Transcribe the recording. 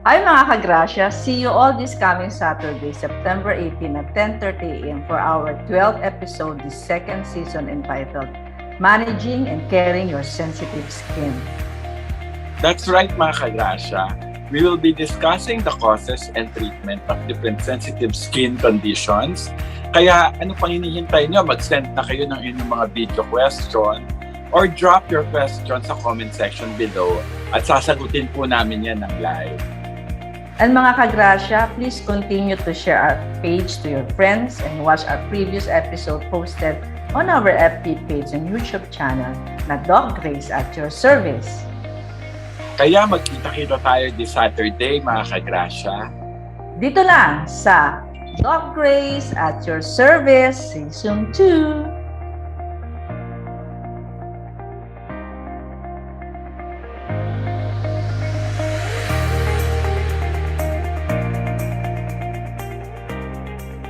Hi mga kagrasya! See you all this coming Saturday, September 18 at 10:30 a.m. for our 12th episode, the second season entitled Managing and Caring Your Sensitive Skin. That's right mga kagrasya. We will be discussing the causes and treatment of different sensitive skin conditions. Kaya ano pang hinihintay nyo? Mag-send na kayo ng inyong mga video question or drop your question sa comment section below at sasagutin po namin yan ng live. And mga kagrasya, please continue to share our page to your friends and watch our previous episode posted on our FB page and YouTube channel na Doc Grace at your service. Kaya magkita-kita tayo this Saturday mga kagrasya. Dito lang sa Doc Grace at your service Season 2.